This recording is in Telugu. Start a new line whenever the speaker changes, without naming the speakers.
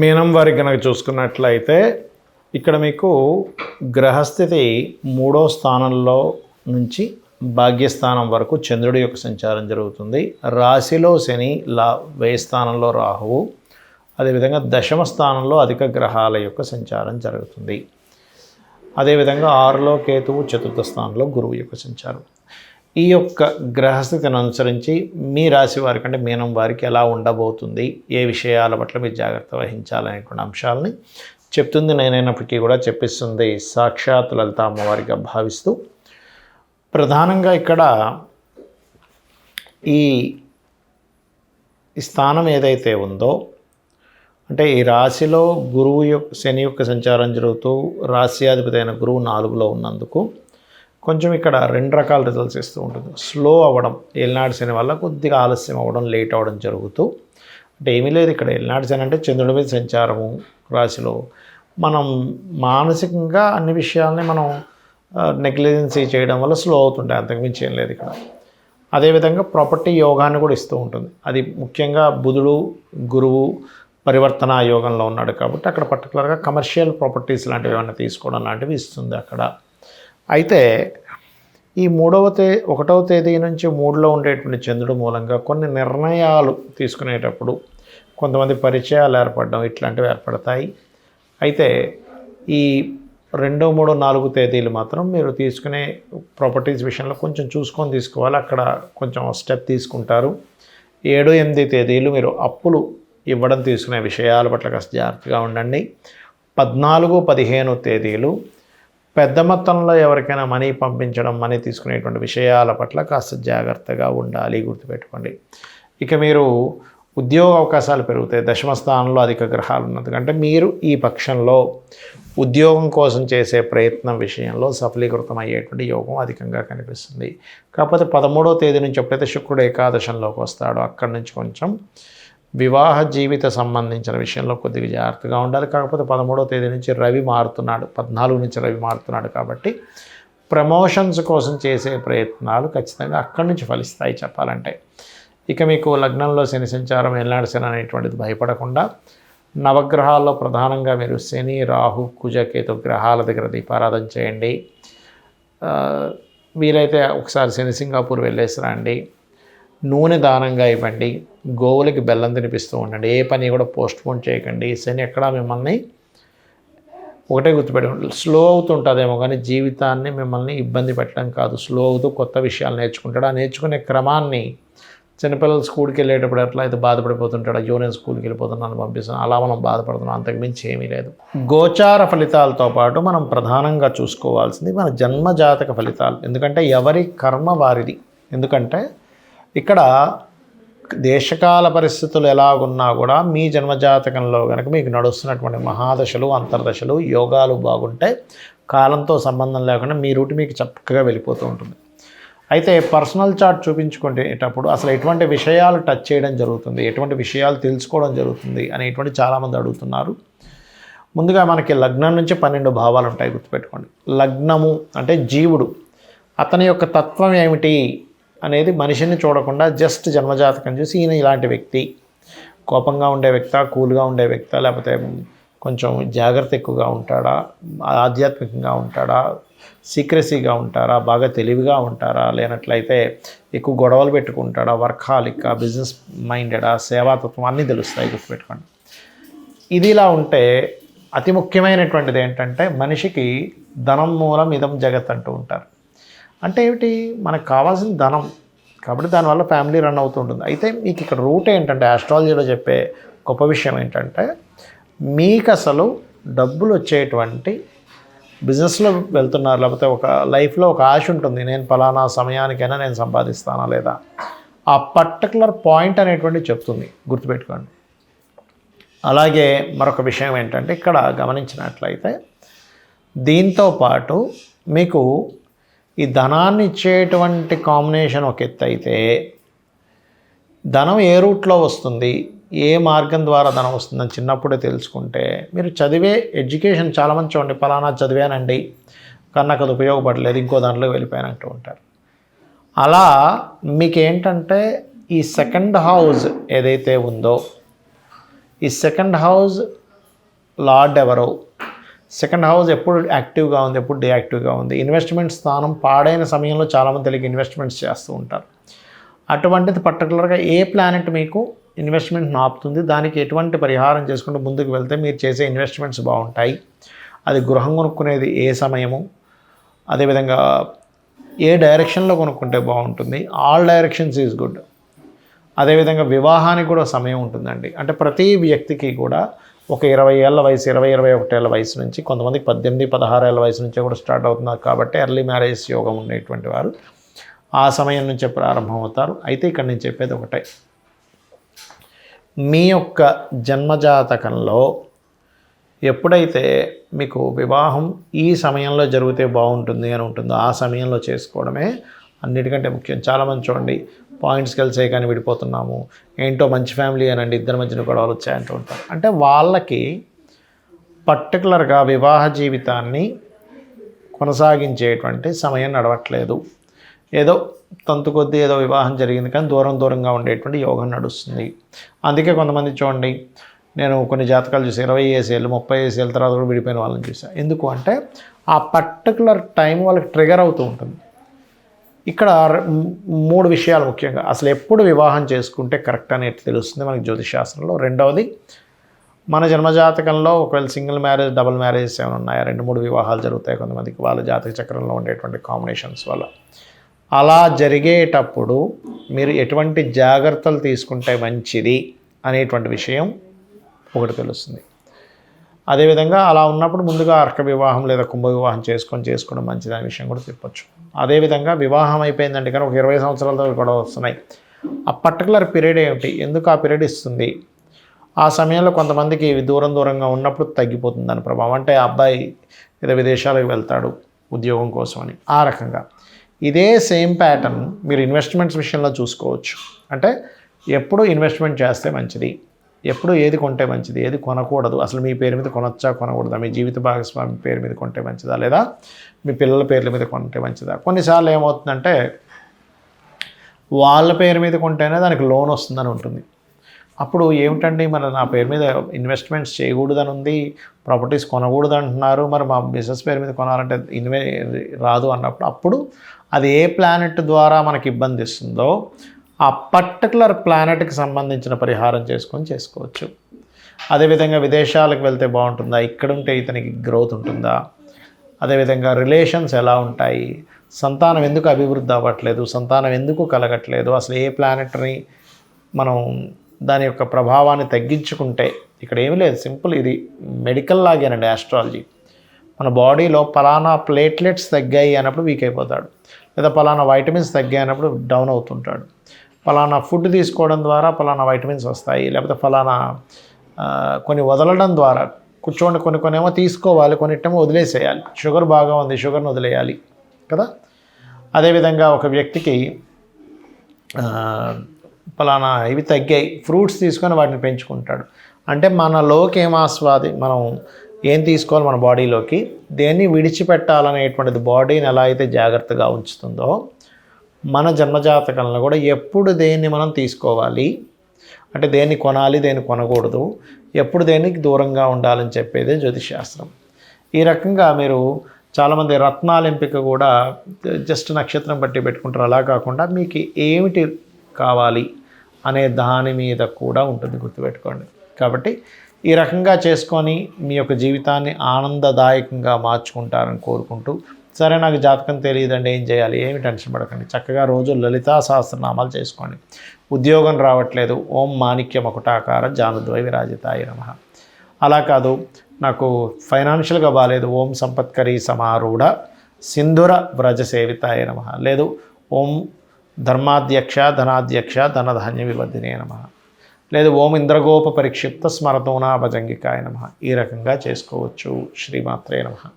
మీనం వారి కనుక చూసుకున్నట్లయితే ఇక్కడ మీకు గ్రహస్థితి 3వ స్థానంలో నుంచి భాగ్యస్థానం వరకు చంద్రుడి యొక్క సంచారం జరుగుతుంది. రాశిలో శని, వ్యయ స్థానంలో రాహువు, అదేవిధంగా దశమ స్థానంలో అధిక గ్రహాల యొక్క సంచారం జరుగుతుంది. అదేవిధంగా 6లో కేతువు, చతుర్థ స్థానంలో గురువు యొక్క సంచారం. ఈ యొక్క గ్రహస్థితిని అనుసరించి మీ రాశి వారికి అంటే మీనం వారికి ఎలా ఉండబోతుంది, ఏ విషయాల పట్ల మీరు జాగ్రత్త వహించాలనేటువంటి అంశాలని చెప్తుంది. నేనైనప్పటికీ కూడా చెప్పిస్తుంది సాక్షాత్ లలిత అమ్మవారిగా భావిస్తూ, ప్రధానంగా ఇక్కడ ఈ స్థానం ఏదైతే ఉందో అంటే ఈ రాశిలో గురువు యొక్క శని యొక్క సంచారం జరుగుతూ రాశ్యాధిపతి అయిన గురువు 4లో ఉన్నందుకు కొంచెం ఇక్కడ 2 రకాల రిజల్ట్స్ ఇస్తూ ఉంటుంది. స్లో అవ్వడం, ఏలినాటి శని వల్ల కొద్దిగా ఆలస్యం అవ్వడం, లేట్ అవ్వడం జరుగుతూ, అంటే ఏమీ లేదు. ఇక్కడ ఏలినాటి శని అంటే చంద్రుడి మీద సంచారము రాశిలో మనం మానసికంగా అన్ని విషయాల్ని మనం నెగ్లిజెన్సీ చేయడం వల్ల స్లో అవుతుంటాయి, అంతకుమించి ఏం లేదు ఇక్కడ. అదేవిధంగా ప్రాపర్టీ యోగాన్ని కూడా ఇస్తూ ఉంటుంది. అది ముఖ్యంగా బుధుడు గురువు పరివర్తన యోగంలో ఉన్నాడు కాబట్టి అక్కడ పర్టికులర్గా కమర్షియల్ ప్రాపర్టీస్ లాంటివి ఏమైనా తీసుకోవడం లాంటివి ఇస్తుంది అక్కడ. అయితే ఈ 1వ తేదీ నుంచి 3లో ఉండేటువంటి చంద్రుడు మూలంగా కొన్ని నిర్ణయాలు తీసుకునేటప్పుడు కొంతమంది పరిచయాలు ఏర్పడడం ఇట్లాంటివి ఏర్పడతాయి. అయితే ఈ 2, 3, 4 తేదీలు మాత్రం మీరు తీసుకునే ప్రాపర్టీస్ విషయంలో కొంచెం చూసుకొని తీసుకోవాలి. అక్కడ కొంచెం స్టెప్ తీసుకుంటారు. 7, 8 తేదీలు మీరు అప్పులు ఇవ్వడం తీసుకునే విషయాల పట్ల కాస్త జాగ్రత్తగా ఉండండి. 14, 15 తేదీలు పెద్ద మొత్తంలో ఎవరికైనా మనీ పంపించడం, మనీ తీసుకునేటువంటి విషయాల పట్ల కాస్త జాగ్రత్తగా ఉండాలి, గుర్తుపెట్టుకోండి. ఇక మీరు ఉద్యోగ అవకాశాలు పెరుగుతాయి. దశమ స్థానంలో అధిక గ్రహాలు ఉన్నది అంటే మీరు ఈ పక్షంలో ఉద్యోగం కోసం చేసే ప్రయత్నం విషయంలో సఫలీకృతం అయ్యేటువంటి యోగం అధికంగా కనిపిస్తుంది. కాకపోతే 13వ తేదీ నుంచి ఎప్పుడైతే శుక్రుడు ఏకాదశంలోకి వస్తాడో అక్కడి నుంచి కొంచెం వివాహ జీవిత సంబంధించిన విషయంలో కొద్దిగా జాగ్రత్తగా ఉండాలి. కాకపోతే 13వ తేదీ నుంచి రవి మారుతున్నాడు, 14 నుంచి రవి మారుతున్నాడు కాబట్టి ప్రమోషన్స్ కోసం చేసే ప్రయత్నాలు ఖచ్చితంగా అక్కడి నుంచి ఫలిస్తాయి చెప్పాలంటే. ఇక మీకు లగ్నంలో శని సంచారం, ఏలినాటి శని అనేటువంటిది భయపడకుండా నవగ్రహాల్లో ప్రధానంగా మీరు శని, రాహు, కుజ, కేతు గ్రహాల దగ్గర దీపారాధన చేయండి. వీలైతే ఒకసారి శని సింగాపూర్ వెళ్ళేసి రండి. నూనె దానంగా ఇవ్వండి. గోవులకి బెల్లం తినిపిస్తూ ఉండండి. ఏ పని కూడా పోస్ట్పోన్ చేయకండి. శని ఎక్కడా మిమ్మల్ని ఒకటే గుర్తుపెట్టుకోండి, స్లో అవుతుంటుందేమో కానీ జీవితాన్ని మిమ్మల్ని ఇబ్బంది పెట్టడం కాదు. స్లో అవుతూ కొత్త విషయాలు నేర్చుకుంటాడు. ఆ నేర్చుకునే క్రమాన్ని చిన్నపిల్లలు స్కూల్కి వెళ్ళేటప్పుడు ఎట్లా అయితే బాధపడిపోతుంటాడు, అయ్యో నేను స్కూల్కి వెళ్ళిపోతున్నాను పంపిస్తాను, అలా మనం బాధపడుతున్నాం, అంతకుమించి ఏమీ లేదు. గోచార ఫలితాలతో పాటు మనం ప్రధానంగా చూసుకోవాల్సింది మన జన్మజాతక ఫలితాలు. ఎందుకంటే ఎవరి కర్మ వారిది. ఎందుకంటే ఇక్కడ దేశకాల పరిస్థితులు ఎలాగున్నా కూడా మీ జన్మజాతకంలో కనుక మీకు నడుస్తున్నటువంటి మహాదశలు, అంతర్దశలు, యోగాలు బాగుంటే కాలంతో సంబంధం లేకుండా మీ రూట్ మీకు చక్కగా వెళ్ళిపోతూ ఉంటుంది. అయితే పర్సనల్ చార్ట్ చూపించుకునేటప్పుడు అసలు ఎటువంటి విషయాలు టచ్ చేయడం జరుగుతుంది, ఎటువంటి విషయాలు తెలుసుకోవడం జరుగుతుంది అనేటువంటి చాలామంది అడుగుతున్నారు. ముందుగా మనకి లగ్నం నుంచి 12 భావాలు ఉంటాయి, గుర్తుపెట్టుకోండి. లగ్నము అంటే జీవుడు, అతని యొక్క తత్వం ఏమిటి అనేది మనిషిని చూడకుండా జస్ట్ జన్మజాతకం చూసి ఈయన ఇలాంటి వ్యక్తి, కోపంగా ఉండే వ్యక్తా, కూల్గా ఉండే వ్యక్తా, లేకపోతే కొంచెం జాగ్రత్త ఎక్కువగా ఉంటాడా, ఆధ్యాత్మికంగా ఉంటాడా, సీక్రెసీగా ఉంటారా, బాగా తెలివిగా ఉంటారా, లేనట్లయితే ఎక్కువ గొడవలు పెట్టుకుంటాడా, వర్కాలిక్, బిజినెస్ మైండెడా, సేవాతత్వం అన్నీ తెలుస్తాయి, గుర్తుపెట్టుకోండి. ఇది ఇలా ఉంటే అతి ముఖ్యమైనటువంటిది ఏంటంటే మనిషికి ధనం మూలం ఇదం జగత్ అంటూ ఉంటారు. అంటే ఏమిటి, మనకు కావాల్సిన ధనం కాబట్టి దానివల్ల ఫ్యామిలీ రన్ అవుతూ ఉంటుంది. అయితే మీకు ఇక్కడ రూట్ ఏంటంటే ఆస్ట్రాలజీలో చెప్పే గొప్ప విషయం ఏంటంటే మీకు అసలు డబ్బులు వచ్చేటువంటి బిజినెస్లో వెళ్తున్నారు, లేకపోతే ఒక లైఫ్లో ఒక ఆశ ఉంటుంది, నేను ఫలానా సమయానికైనా నేను సంపాదిస్తానా లేదా, ఆ పర్టికులర్ పాయింట్ అనేటువంటి చెప్తుంది, గుర్తుపెట్టుకోండి. అలాగే మరొక విషయం ఏంటంటే ఇక్కడ గమనించినట్లయితే దీంతో పాటు మీకు ఈ ధనాన్ని ఇచ్చేటువంటి కాంబినేషన్ ఒక ఎత్తు అయితే ధనం ఏ రూట్లో వస్తుంది, ఏ మార్గం ద్వారా ధనం వస్తుందని చిన్నప్పుడే తెలుసుకుంటే మీరు చదివే ఎడ్యుకేషన్ చాలామంది చూడండి, ఫలానా చదివానండి కానీ నాకు అది ఉపయోగపడలేదు, ఇంకో దాంట్లో వెళ్ళిపోయానంటూ ఉంటారు. అలా మీకేంటంటే ఈ సెకండ్ హౌస్ ఏదైతే ఉందో ఈ సెకండ్ హౌస్ లార్డ్ ఎవరో, సెకండ్ హౌస్ ఎప్పుడు యాక్టివ్గా ఉంది, ఎప్పుడు డియాక్టివ్గా ఉంది, ఇన్వెస్ట్మెంట్ స్థానం పాడైన సమయంలో చాలామంది తెలియక ఇన్వెస్ట్మెంట్స్ చేస్తూ ఉంటారు. అటువంటిది పర్టికులర్గా ఏ ప్లానెట్ మీకు ఇన్వెస్ట్మెంట్ ఆపుతుంది, దానికి ఎటువంటి పరిహారం చేసుకుంటూ ముందుకు వెళ్తే మీరు చేసే ఇన్వెస్ట్మెంట్స్ బాగుంటాయి. అది గృహం కొనుక్కునేది ఏ సమయము, అదేవిధంగా ఏ డైరెక్షన్లో కొనుక్కుంటే బాగుంటుంది, ఆల్ డైరెక్షన్స్ ఈజ్ గుడ్. అదేవిధంగా వివాహానికి కూడా సమయం ఉంటుందండి. అంటే ప్రతి వ్యక్తికి కూడా ఒక 20 ఏళ్ళ వయసు, 20-21 ఏళ్ళ వయసు నుంచి, కొంతమందికి 18-16 ఏళ్ళ వయసు నుంచే కూడా స్టార్ట్ అవుతున్నారు. కాబట్టి ఎర్లీ మ్యారేజ్ యోగం ఉండేటువంటి వారు ఆ సమయం నుంచే ప్రారంభం అవుతారు. అయితే ఇక్కడ నేను చెప్పేది ఒకటే, మీ యొక్క జన్మజాతకంలో ఎప్పుడైతే మీకు వివాహం ఈ సమయంలో జరిగితే బాగుంటుంది అని ఉంటుందో ఆ సమయంలో చేసుకోవడమే అన్నిటికంటే ముఖ్యం. చాలామంది చూడండి, పాయింట్స్కి కలిసే కానీ విడిపోతున్నాము, ఏంటో మంచి ఫ్యామిలీ అనండి, ఇద్దరి మధ్యన గొడవలు వచ్చాయంటూ ఉంటారు. అంటే వాళ్ళకి పర్టికులర్గా వివాహ జీవితాన్ని కొనసాగించేటువంటి సమయం నడవట్లేదు. ఏదో తంతు కొద్దీ ఏదో వివాహం జరిగింది కానీ దూరంగా ఉండేటువంటి యోగం నడుస్తుంది. అందుకే కొంతమంది చూడండి, నేను కొన్ని జాతకాలు చూసి 20 ఏళ్ళు 30 ఏళ్ళ తర్వాత కూడా విడిపోయిన వాళ్ళని చూసాను. ఎందుకు అంటే ఆ పర్టికులర్ టైం వాళ్ళకి ట్రిగర్ అవుతూ ఉంటుంది. ఇక్కడ 3 విషయాలు ముఖ్యంగా, అసలు ఎప్పుడు వివాహం చేసుకుంటే కరెక్ట్ అనేది తెలుస్తుంది మనకి జ్యోతిషాస్త్రంలో. రెండవది, మన జన్మజాతకంలో ఒకవేళ సింగిల్ మ్యారేజ్, డబుల్ మ్యారేజెస్ ఏమైనా ఉన్నాయా, 2-3 వివాహాలు జరుగుతాయి కొంతమందికి వాళ్ళ జాతక చక్రంలో ఉండేటువంటి కాంబినేషన్స్ వల్ల. అలా జరిగేటప్పుడు మీరు ఎటువంటి జాగ్రత్తలు తీసుకుంటే మంచిది అనేటువంటి విషయం ఒకటి తెలుస్తుంది. అదేవిధంగా అలా ఉన్నప్పుడు ముందుగా అర్క వివాహం లేదా కుంభ వివాహం చేసుకోవడం మంచిది అనే విషయం కూడా చెప్పొచ్చు. అదేవిధంగా వివాహం అయిపోయిందంటే కానీ ఒక 20 సంవత్సరాలతో కూడా వస్తున్నాయి. ఆ పర్టికులర్ పీరియడ్ ఏమిటి, ఎందుకు ఆ పీరియడ్ ఇస్తుంది, ఆ సమయంలో కొంతమందికి దూరంగా ఉన్నప్పుడు తగ్గిపోతుంది దాని ప్రభావం. అంటే అబ్బాయి ఏదో విదేశాలకు వెళ్తాడు ఉద్యోగం కోసం అని, ఆ రకంగా. ఇదే సేమ్ ప్యాటర్న్ మీరు ఇన్వెస్ట్మెంట్స్ విషయంలో చూసుకోవచ్చు. అంటే ఎప్పుడు ఇన్వెస్ట్మెంట్ చేస్తే మంచిది, ఎప్పుడు ఏది కొంటే మంచిది, ఏది కొనకూడదు, అసలు మీ పేరు మీద కొనొచ్చా కొనకూడదా, మీ జీవిత భాగస్వామి పేరు మీద కొంటే మంచిదా, లేదా మీ పిల్లల పేర్ల మీద కొంటే మంచిదా. కొన్నిసార్లు ఏమవుతుందంటే వాళ్ళ పేరు మీద కొంటేనే దానికి లోన్ వస్తుందని ఉంటుంది. అప్పుడు ఏమిటండి, మరి నా పేరు మీద ఇన్వెస్ట్మెంట్స్ చేయకూడదని ఉంది, ప్రాపర్టీస్ కొనకూడదు అంటున్నారు, మరి మా బిజినెస్ పేరు మీద కొనాలంటే రాదు అన్నప్పుడు, అప్పుడు అది ఏ ప్లానెట్ ద్వారా మనకి ఇబ్బంది ఇస్తుందో ఆ పర్టికులర్ ప్లానెట్కి సంబంధించిన పరిహారం చేసుకోవచ్చు. అదేవిధంగా విదేశాలకు వెళ్తే బాగుంటుందా, ఇక్కడ ఉంటే ఇతనికి గ్రోత్ ఉంటుందా, అదేవిధంగా రిలేషన్స్ ఎలా ఉంటాయి, సంతానం ఎందుకు అభివృద్ధి అవ్వట్లేదు, సంతానం ఎందుకు కలగట్లేదు, అసలు ఏ ప్లానెట్ని మనం దాని యొక్క ప్రభావాన్ని తగ్గించుకుంటే, ఇక్కడ ఏమీ లేదు, సింపుల్, ఇది మెడికల్ లాగేనండి ఆస్ట్రాలజీ. మన బాడీలో పలానా ప్లేట్లెట్స్ తగ్గాయి అన్నప్పుడు వీక్ అయిపోతాడు, లేదా పలానా వైటమిన్స్ తగ్గాయి అన్నప్పుడు డౌన్ అవుతుంటాడు, పలానా ఫుడ్ తీసుకోవడం ద్వారా పలానా వైటమిన్స్ వస్తాయి, లేకపోతే ఫలానా కొన్ని వదలడం ద్వారా కూర్చోండి, కొన్ని ఏమో తీసుకోవాలి, కొన్నిటేమో వదిలేసేయాలి. షుగర్ బాగా ఉంది, షుగర్ని వదిలేయాలి కదా. అదేవిధంగా ఒక వ్యక్తికి పలానా ఇవి తగ్గాయి, ఫ్రూట్స్ తీసుకొని వాటిని పెంచుకుంటాడు. అంటే మనలోకి మనం ఏం తీసుకోవాలి, మన బాడీలోకి దేన్ని విడిచిపెట్టాలనేటువంటిది బాడీని ఎలా అయితే జాగ్రత్తగా ఉంచుతుందో మన జన్మజాతకంలో కూడా ఎప్పుడు దేన్ని మనం తీసుకోవాలి, అంటే దేన్ని కొనాలి, దేన్ని కొనకూడదు, ఎప్పుడు దేనికి దూరంగా ఉండాలని చెప్పేదే జ్యోతిషశాస్త్రం. ఈ రకంగా మీరు చాలామంది రత్నాల ఎంపిక కూడా జస్ట్ నక్షత్రం బట్టి పెట్టుకుంటారు. అలా కాకుండా మీకు ఏమిటి కావాలి అనే దాని మీద కూడా ఉంటుంది, గుర్తుపెట్టుకోండి. కాబట్టి ఈ రకంగా చేసుకొని మీ యొక్క జీవితాన్ని ఆనందదాయకంగా మార్చుకుంటారని కోరుకుంటూ, సరే నాకు జాతకం తెలియదండి ఏం చేయాలి, ఏమి టెన్షన్ పడకండి, చక్కగా రోజు లలితా సహస్రనామాలు చేసుకోండి. ఉద్యోగం రావట్లేదు, ఓం మాణిక్య మకుటాకార జానుద్వై విరాజితాయ నమః. అలా కాదు, నాకు ఫైనాన్షియల్గా బాగాలేదు, ఓం సంపత్కరీ సమారూఢ సింధుర వ్రజ సేవితాయ నమః. లేదు, ఓం ధర్మాధ్యక్ష ధనాధ్యక్ష ధనధాన్య వివర్ధినే నమః. లేదు, ఓం ఇంద్రగోప పరిక్షిప్త స్మరతోనా భజంగికాయ నమః. ఈ రకంగా చేసుకోవచ్చు. శ్రీమాత్రే నమః.